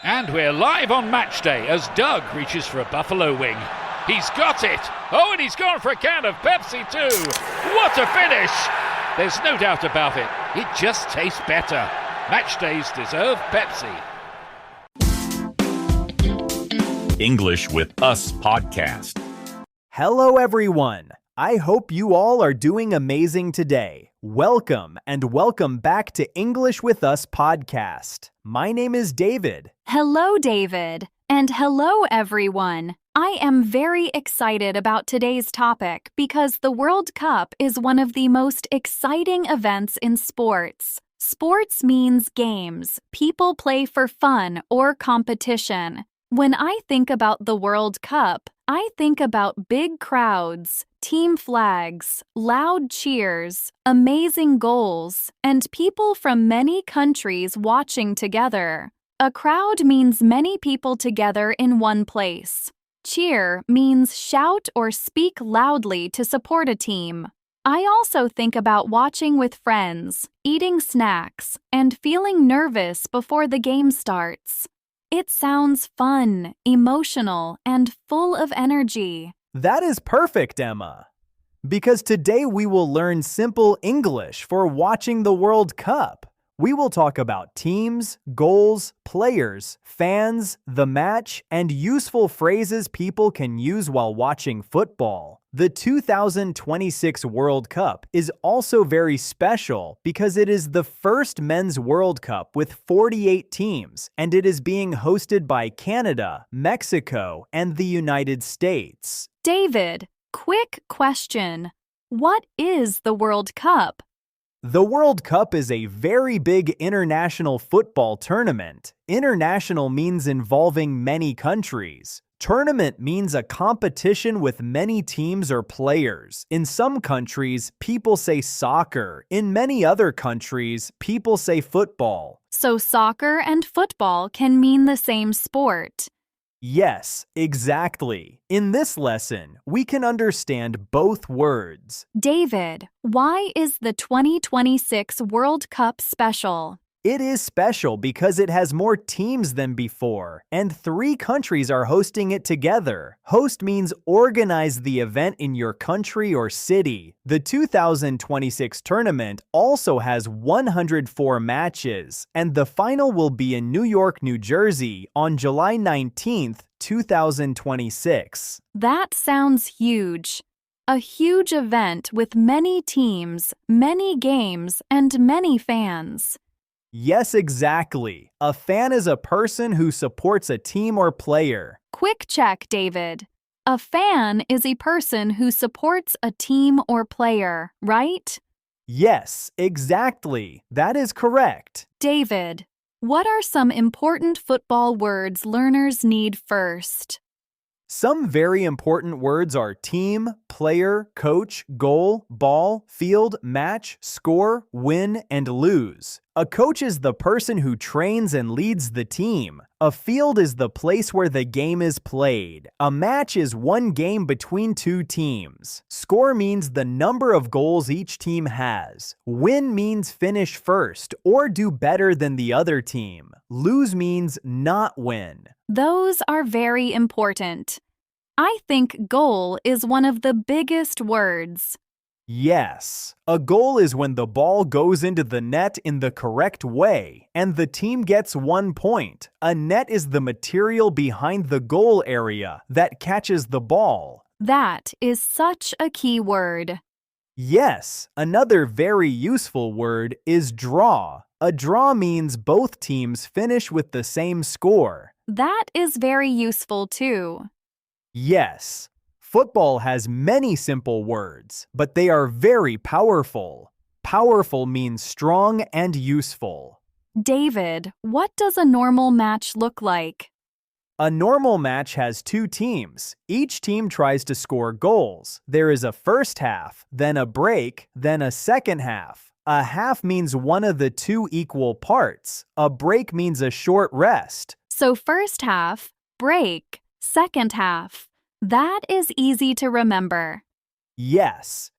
And we're live on match day as Doug reaches for a buffalo wing. He's got it! Oh, and he's gone for a can of Pepsi too! What a finish! There's no doubt about it. It just tastes better. Match days deserve Pepsi. English with Us podcast. Hello, everyone. I hope you all are doing amazing today. Welcome and welcome back to English with Us podcast. My name is David. Hello, David. And hello, everyone. I am very excited about today's topic because the World Cup is one of the most exciting events in sports. Sports means games. People play for fun or competition. When I think about the World Cup, I think about big crowds, team flags, loud cheers, amazing goals, and people from many countries watching together. A crowd means many people together in one place. Cheer means shout or speak loudly to support a team. I also think about watching with friends, eating snacks, and feeling nervous before the game starts. It sounds fun, emotional, and full of energy. That is perfect, Emma. Because today we will learn simple English for watching the World Cup. We will talk about teams, goals, players, fans, the match, and useful phrases people can use while watching football. The 2026 World Cup is also very special because it is the first men's World Cup with 48 teams, and it is being hosted by Canada, Mexico, and the United States. David, quick question. What is the World Cup? The World Cup is a very big international football tournament. International means involving many countries. Tournament means a competition with many teams or players. In some countries, people say soccer. In many other countries, people say football. So soccer and football can mean the same sport. Yes, exactly. In this lesson, we can understand both words. David, why is the 2026 World Cup special? It is special because it has more teams than before, and 3 countries are hosting it together. Host means organize the event in your country or city. The 2026 tournament also has 104 matches, and the final will be in New York, New Jersey on July 19th, 2026. That sounds huge. A huge event with many teams, many games, and many fans. Yes, exactly. A fan is a person who supports a team or player. Quick check, David. A fan is a person who supports a team or player, right? Yes, exactly. That is correct. David, what are some important football words learners need first? Some very important words are team, player, coach, goal, ball, field, match, score, win, and lose. A coach is the person who trains and leads the team. A field is the place where the game is played. A match is one game between 2 teams. Score means the number of goals each team has. Win means finish first or do better than the other team. Lose means not win. Those are very important. I think goal is one of the biggest words. Yes, a goal is when the ball goes into the net in the correct way, and the team gets 1 point. A net is the material behind the goal area that catches the ball. That is such a key word. Yes, another very useful word is draw. A draw means both teams finish with the same score. That is very useful too. Yes. Football has many simple words, but they are very powerful. Powerful means strong and useful. David, what does a normal match look like? A normal match has 2 teams. Each team tries to score goals. There is a first half, then a break, then a second half. A half means one of the 2 equal parts. A break means a short rest. So first half, break, second half. That is easy to remember. Yes.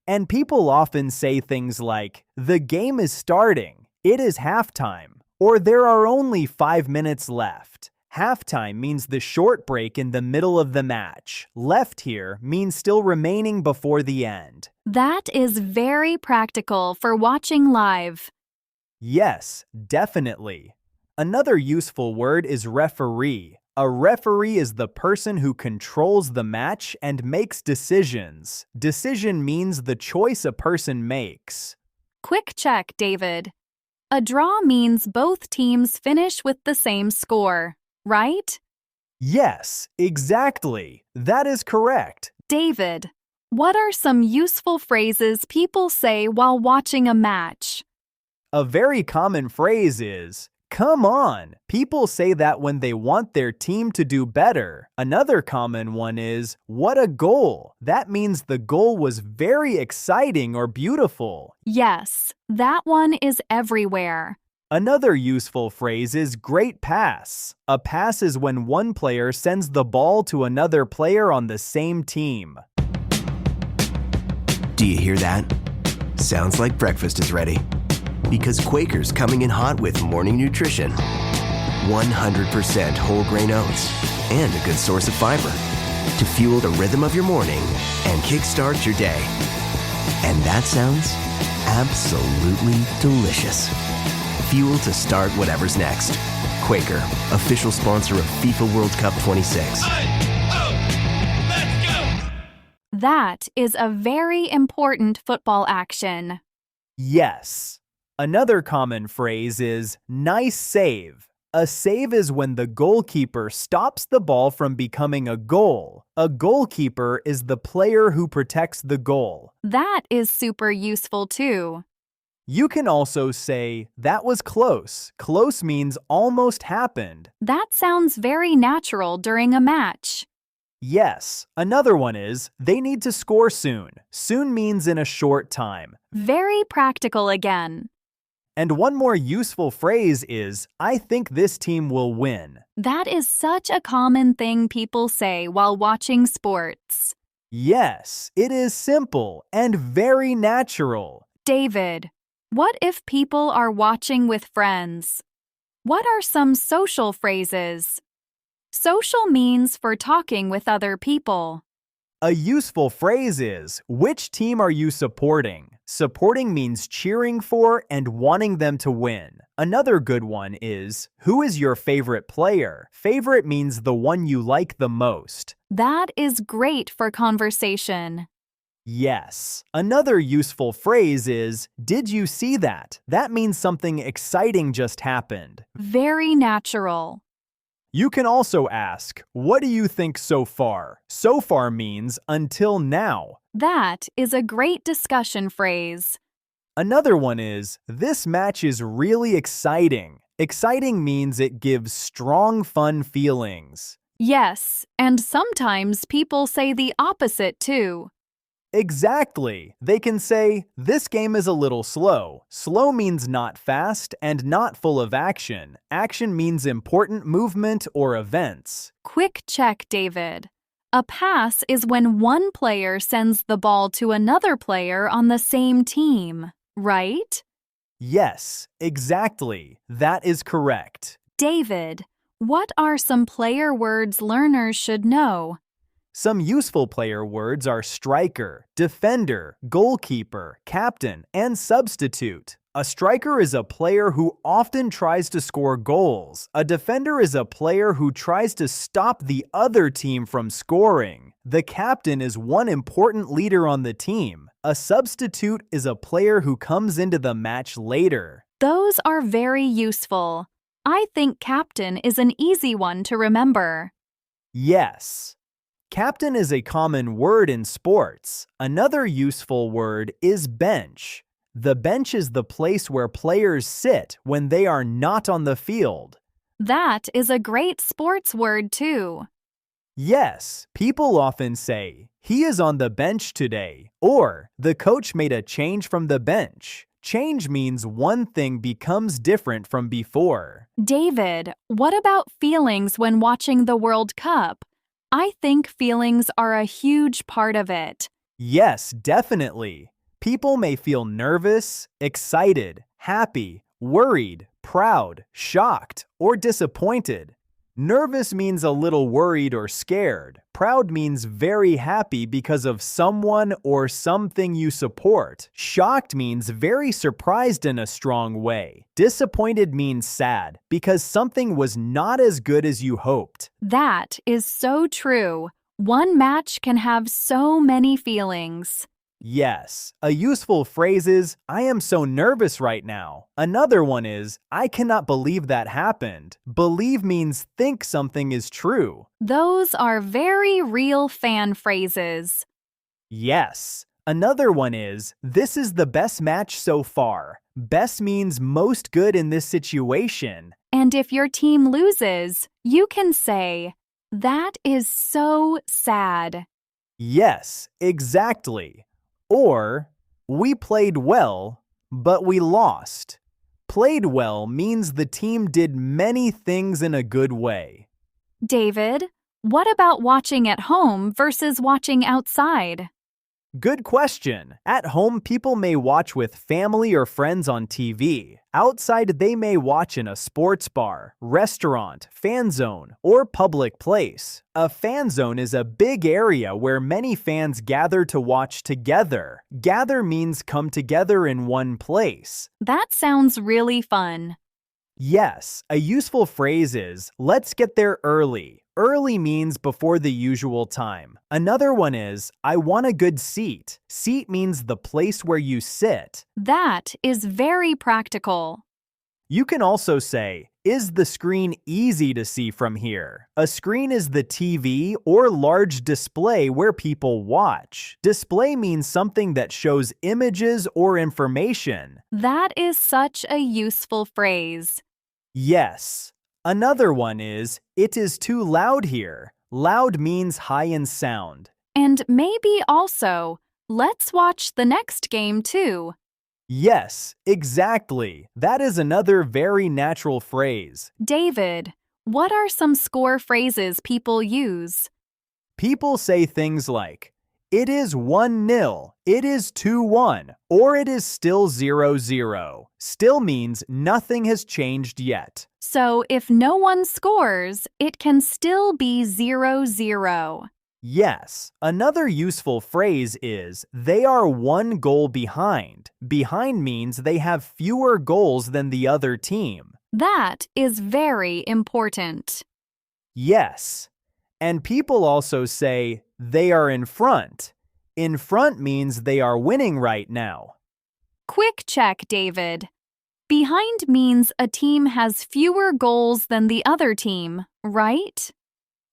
And people often say things like, the game is starting, it is halftime, Or there are only 5 minutes left. Halftime means the short break in the middle of the match. Left here means still remaining before the end. That is very practical for watching live. Yes, definitely. Another useful word is referee. A referee is the person who controls the match and makes decisions. Decision means the choice a person makes. Quick check, David. A draw means both teams finish with the same score, right? Yes, exactly. That is correct. David, what are some useful phrases people say while watching a match? A very common phrase is, "Come on." People say that when they want their team to do better. Another common one is, "What a goal." That means the goal was very exciting or beautiful. Yes, that one is everywhere. Another useful phrase is great pass. A pass is when one player sends the ball to another player on the same team. Do you hear that? Sounds like breakfast is ready. Because Quaker's coming in hot with morning nutrition. 100% whole grain oats and a good source of fiber to fuel the rhythm of your morning and kickstart your day. And that sounds absolutely delicious. Fuel to start whatever's next. Quaker, official sponsor of FIFA World Cup 26. That is a very important football action. Yes. Another common phrase is nice save. A save is when the goalkeeper stops the ball from becoming a goal. A goalkeeper is the player who protects the goal. That is super useful too. You can also say, that was close. Close means almost happened. That sounds very natural during a match. Yes. Another one is, they need to score soon. Soon means in a short time. Very practical again. And one more useful phrase is, I think this team will win. That is such a common thing people say while watching sports. Yes, it is simple and very natural. David, what if people are watching with friends? What are some social phrases? Social means for talking with other people. A useful phrase is, which team are you supporting? Supporting means cheering for and wanting them to win. Another good one is, who is your favorite player? Favorite means the one you like the most. That is great for conversation. Yes. Another useful phrase is, did you see that? That means something exciting just happened. Very natural. You can also ask, what do you think so far? So far means until now. That is a great discussion phrase. Another one is, this match is really exciting. Exciting means it gives strong, fun feelings. Yes, and sometimes people say the opposite too. Exactly. They can say, this game is a little slow. Slow means not fast and not full of action. Action means important movement or events. Quick check, David. A pass is when one player sends the ball to another player on the same team, right? Yes, exactly. That is correct. David, what are some player words learners should know? Some useful player words are striker, defender, goalkeeper, captain, and substitute. A striker is a player who often tries to score goals. A defender is a player who tries to stop the other team from scoring. The captain is one important leader on the team. A substitute is a player who comes into the match later. Those are very useful. I think captain is an easy one to remember. Yes. Captain is a common word in sports. Another useful word is bench. The bench is the place where players sit when they are not on the field. That is a great sports word too. Yes, people often say, he is on the bench today, or the coach made a change from the bench. Change means one thing becomes different from before. David, what about feelings when watching the World Cup? I think feelings are a huge part of it. Yes, definitely. People may feel nervous, excited, happy, worried, proud, shocked, or disappointed. Nervous means a little worried or scared. Proud means very happy because of someone or something you support. Shocked means very surprised in a strong way. Disappointed means sad because something was not as good as you hoped. That is so true. One match can have so many feelings. Yes, a useful phrase is, I am so nervous right now. Another one is, I cannot believe that happened. Believe means think something is true. Those are very real fan phrases. Yes. Another one is, this is the best match so far. Best means most good in this situation. And if your team loses, you can say, that is so sad. Yes, exactly. Or, we played well, but we lost. Played well means the team did many things in a good way. David, what about watching at home versus watching outside? Good question. At home, people may watch with family or friends on TV. Outside, they may watch in a sports bar, restaurant, fan zone, or public place. A fan zone is a big area where many fans gather to watch together. Gather means come together in one place. That sounds really fun. Yes, a useful phrase is, let's get there early. Early means before the usual time. Another one is, I want a good seat. Seat means the place where you sit. That is very practical. You can also say, is the screen easy to see from here? A screen is the TV or large display where people watch. Display means something that shows images or information. That is such a useful phrase. Yes. Another one is, it is too loud here. Loud means high in sound. And maybe also, let's watch the next game too. Yes, exactly. That is another very natural phrase. David, what are some score phrases people use? People say things like, it is 1-0, it is 2-1, or it is still 0-0. Still means nothing has changed yet. So if no one scores, it can still be 0-0. Yes, another useful phrase is, they are one goal behind. Behind means they have fewer goals than the other team. That is very important. Yes. And people also say, they are in front. In front means they are winning right now. Quick check, David. Behind means a team has fewer goals than the other team, right?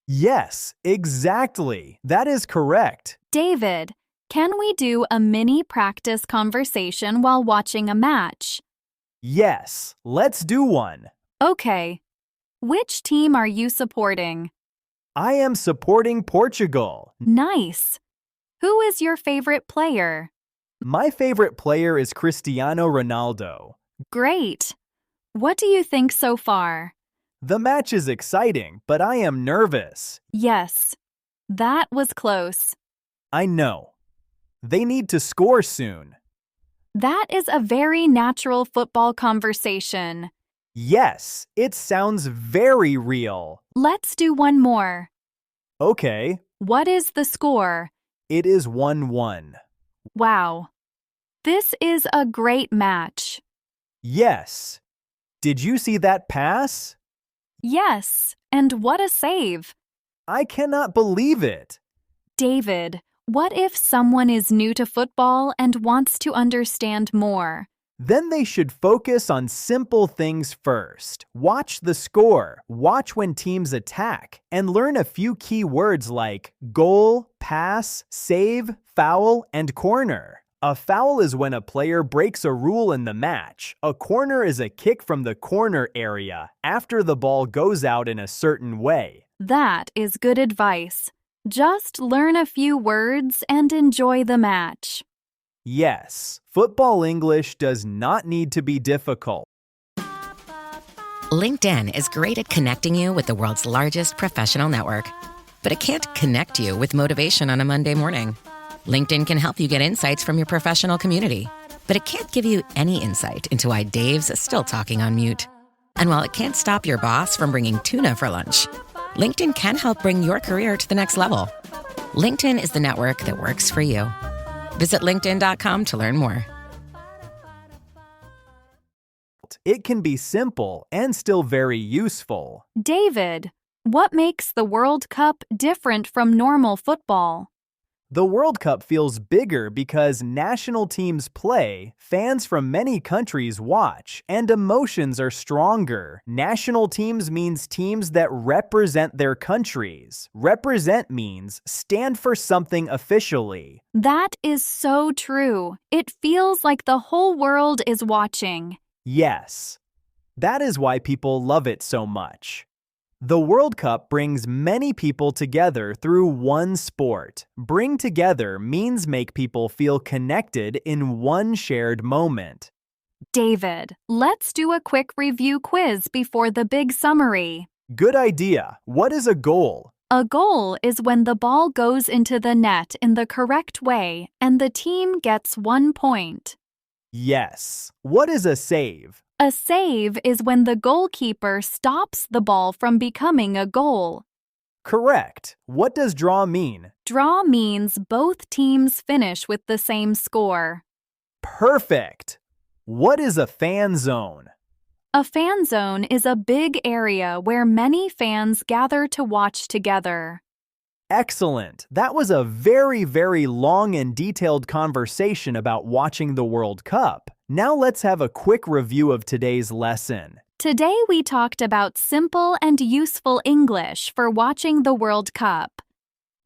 Yes, exactly. That is correct. David, can we do a mini practice conversation while watching a match? Yes, let's do one. Okay. Which team are you supporting? I am supporting Portugal. Nice. Who is your favorite player? My favorite player is Cristiano Ronaldo. Great. What do you think so far? The match is exciting, but I am nervous. Yes. That was close. I know. They need to score soon. That is a very natural football conversation. Yes, it sounds very real. Let's do one more. Okay, What is the score? it is 1-1. Wow. This is a great match. Yes. Did you see that pass? Yes, and what a save. I cannot believe it. David, what if someone is new to football and wants to understand more? Then they should focus on simple things first. Watch the score, watch when teams attack, and learn a few key words like goal, pass, save, foul, and corner. A foul is when a player breaks a rule in the match. A corner is a kick from the corner area after the ball goes out in a certain way. That is good advice. Just learn a few words and enjoy the match. Yes, football English does not need to be difficult. LinkedIn is great at connecting you with the world's largest professional network. But it can't connect you with motivation on a Monday morning. LinkedIn can help you get insights from your professional community. But it can't give you any insight into why Dave's still talking on mute. And while it can't stop your boss from bringing tuna for lunch, LinkedIn can help bring your career to the next level. LinkedIn is the network that works for you. Visit LinkedIn.com to learn more. It can be simple and still very useful. David, what makes the World Cup different from normal football? The World Cup feels bigger because national teams play, fans from many countries watch, and emotions are stronger. National teams means teams that represent their countries. Represent means stand for something officially. That is so true. It feels like the whole world is watching. Yes. That is why people love it so much. The World Cup brings many people together through one sport. Bring together means make people feel connected in one shared moment. David, let's do a quick review quiz before the big summary. Good idea. What is a goal? A goal is when the ball goes into the net in the correct way and the team gets 1 point. Yes. What is a save? A save is when the goalkeeper stops the ball from becoming a goal. Correct. What does draw mean? Draw means both teams finish with the same score. Perfect. What is a fan zone? A fan zone is a big area where many fans gather to watch together. Excellent. That was a very long and detailed conversation about watching the World Cup. Now let's have a quick review of today's lesson. Today we talked about simple and useful English for watching the World Cup.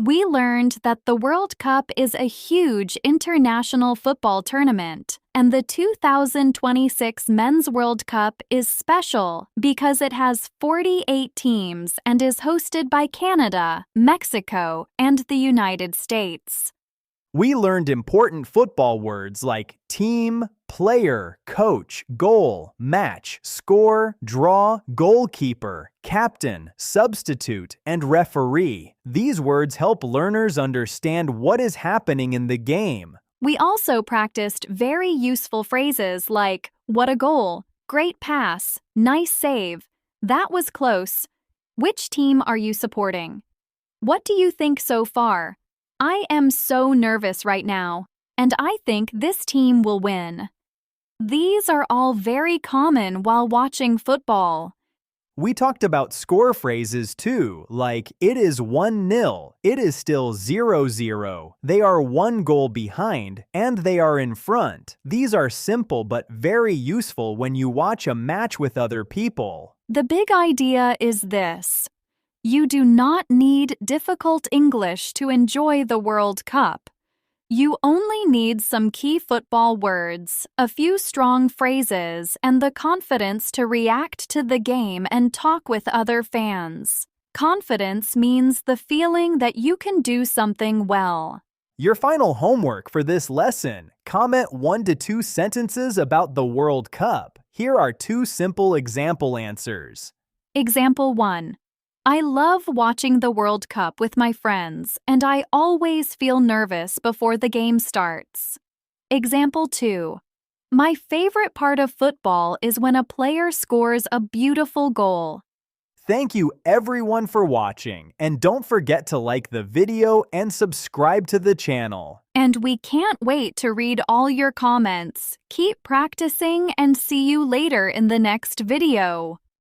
We learned that the World Cup is a huge international football tournament, and the 2026 Men's World Cup is special because it has 48 teams and is hosted by Canada, Mexico, and the United States. We learned important football words like team, player, coach, goal, match, score, draw, goalkeeper, captain, substitute, and referee. These words help learners understand what is happening in the game. We also practiced very useful phrases like, what a goal, great pass, nice save, that was close. Which team are you supporting? What do you think so far? I am so nervous right now, and I think this team will win. These are all very common while watching football. We talked about score phrases too, like it is 1-0, it is still 0-0, they are 1 goal behind, and they are in front. These are simple but very useful when you watch a match with other people. The big idea is this. You do not need difficult English to enjoy the World Cup. You only need some key football words, a few strong phrases, and the confidence to react to the game and talk with other fans. Confidence means the feeling that you can do something well. Your final homework for this lesson: comment 1 to 2 sentences about the World Cup. Here are 2 simple example answers. Example 1. I love watching the World Cup with my friends, and I always feel nervous before the game starts. Example 2. My favorite part of football is when a player scores a beautiful goal. Thank you everyone for watching, and don't forget to like the video and subscribe to the channel. And we can't wait to read all your comments. Keep practicing and see you later in the next video.